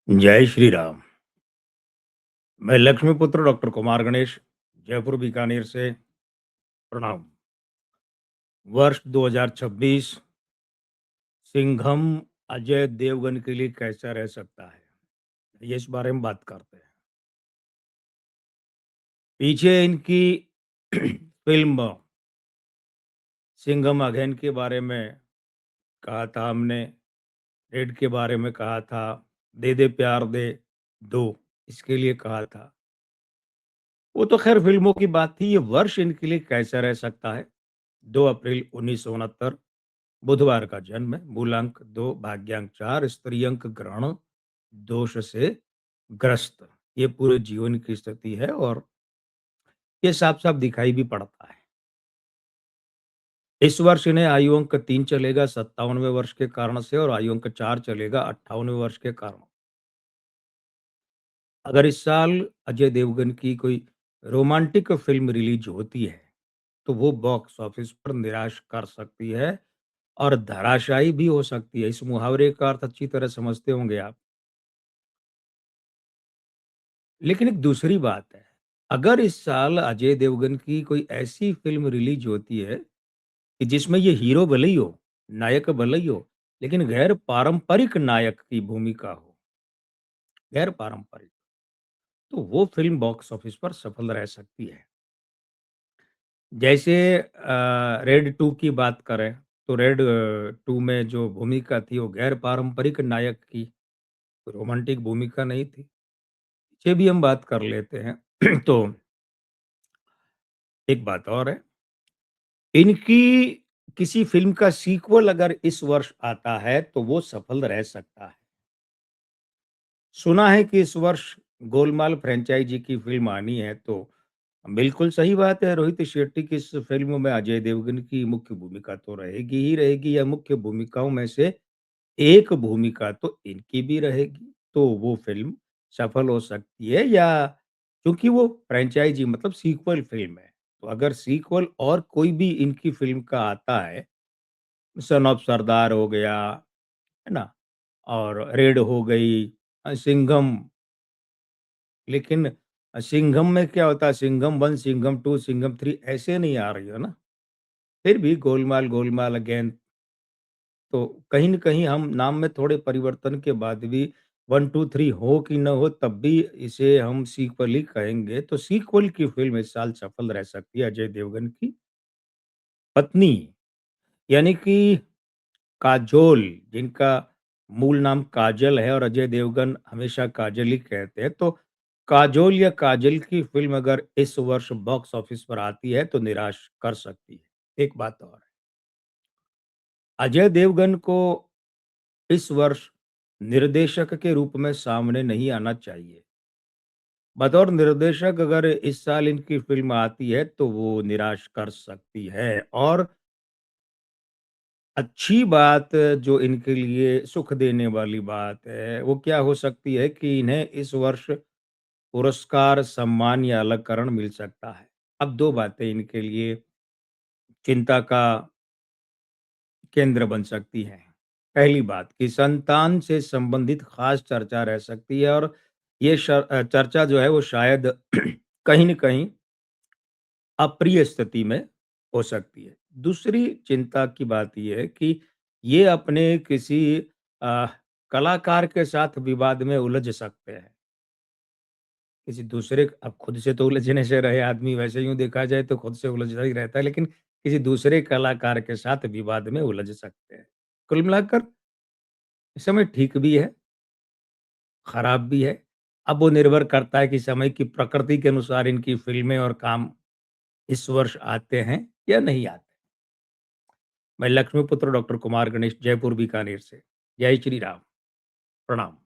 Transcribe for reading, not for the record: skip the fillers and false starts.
जय श्री राम। मैं लक्ष्मीपुत्र डॉक्टर कुमार गणेश, जयपुर बीकानेर से प्रणाम। वर्ष 2026 सिंघम अजय देवगन के लिए कैसा रह सकता है? ये इस बारे में बात करते हैं। पीछे इनकी फ़िल्म सिंघम अगेन के बारे में कहा था हमने, रेड के बारे में कहा था, दे दे प्यार दे 2 इसके लिए कहा था। वो तो ख़ैर फ़िल्मों की बात थी, ये वर्ष इनके लिए कैसा रह सकता है? 2 अप्रैल 1969 बुधवार का जन्म है, मूलांक 2, भाग्यांक 4, स्त्री अंक ग्रहण दोष से ग्रस्त। ये पूरे जीवन की स्थिति है और ये साफ-साफ दिखाई भी पड़ता है। इस वर्ष इन्हें आयु अंक 3 चलेगा 57वें वर्ष के कारण से और आयु अंक 4 चलेगा 58वें वर्ष के कारण। अगर इस साल अजय देवगन की कोई रोमांटिक फ़िल्म रिलीज़ होती है, तो वो बॉक्स ऑफिस पर निराश कर सकती है और धराशायी भी हो सकती है। इस मुहावरे का अर्थ अच्छी तरह समझते होंगे आप। लेकिन एक दूसरी बात है, अगर इस साल अजय देवगन की कोई ऐसी फ़िल्म रिलीज़ होती है कि जिसमें ये हीरो भले ही हो, नायक भले ही हो, लेकिन गैर पारंपरिक नायक की भूमिका हो, गैर पारंपरिक, तो वो फ़िल्म बॉक्स ऑफिस पर सफल रह सकती है। जैसे रेड 2 की बात करें, तो रेड 2 में जो भूमिका थी वो गैर पारंपरिक नायक की, रोमांटिक भूमिका नहीं थी। ये भी हम बात कर लेते हैं। तो एक बात और है, इनकी किसी फ़िल्म का सीक्वल अगर इस वर्ष आता है, तो वो सफल रह सकता है। सुना है कि इस वर्ष गोलमाल फ्रैंचाइज़ी की फ़िल्म आनी है, तो बिल्कुल सही बात है, रोहित शेट्टी की इस फ़िल्म में अजय देवगन की मुख्य भूमिका तो रहेगी ही रहेगी या मुख्य भूमिकाओं में से एक भूमिका तो इनकी भी रहेगी, तो वो फ़िल्म सफल हो सकती है या क्योंकि वो फ्रैंचाइज़ी मतलब सीक्वल फ़िल्म है, तो अगर सीक्वल और कोई भी इनकी फ़िल्म का आता है, सन ऑफ सरदार हो गया, है ना? और रेड हो गई, सिंघम, लेकिन सिंघम में क्या होता है, सिंघम 1, सिंघम 2, सिंघम 3 ऐसे नहीं आ रही है ना? फिर भी गोलमाल, गोलमाल अगेन, तो कहीं न कहीं हम नाम में थोड़े परिवर्तन के बाद भी 1, 2, 3 हो कि ना हो तब भी इसे हम सीक्वल ही कहेंगे। तो सीक्वल की फ़िल्म इस साल सफल रह सकती है अजय देवगन की पत्नी, यानी कि काजोल, जिनका मूल नाम काजल है और अजय देवगन हमेशा काजल ही कहते हैं। तो काजोल या काजल की फ़िल्म अगर इस वर्ष बॉक्स ऑफिस पर आती है तो निराश कर सकती है। एक बात और है, अजय देवगन को इस वर्ष निर्देशक के रूप में सामने नहीं आना चाहिए। बतौर निर्देशक अगर इस साल इनकी फ़िल्म आती है तो वो निराश कर सकती है और अच्छी बात जो इनके लिए सुख देने वाली बात है, वो क्या हो सकती है कि इन्हें इस वर्ष पुरस्कार, सम्मान या अलंकरण मिल सकता है। अब 2 बातें इनके लिए चिंता का केंद्र बन सकती हैं। पहली बात कि संतान से संबंधित खास चर्चा रह सकती है और ये चर्चा जो है वो शायद कहीं न कहीं अप्रिय स्थिति में हो सकती है। दूसरी चिंता की बात ये है कि ये अपने किसी अ, कलाकार के साथ विवाद में उलझ सकते हैं। किसी दूसरे अब खुद से तो उलझने से रहे आदमी, वैसे यूँ देखा जाए तो खुद से उलझा ही रहता है, लेकिन किसी दूसरे कलाकार के साथ विवाद में उलझ सकते हैं। कुल मिलाकर इस समय ठीक भी है, खराब भी है। अब वो निर्भर करता है कि समय की प्रकृति के अनुसार इनकी फ़िल्में और काम इस वर्ष आते हैं या नहीं आते। मैं लक्ष्मीपुत्र डॉक्टर कुमार गणेश, जयपुर बीकानेर से। जय श्री राम। प्रणाम।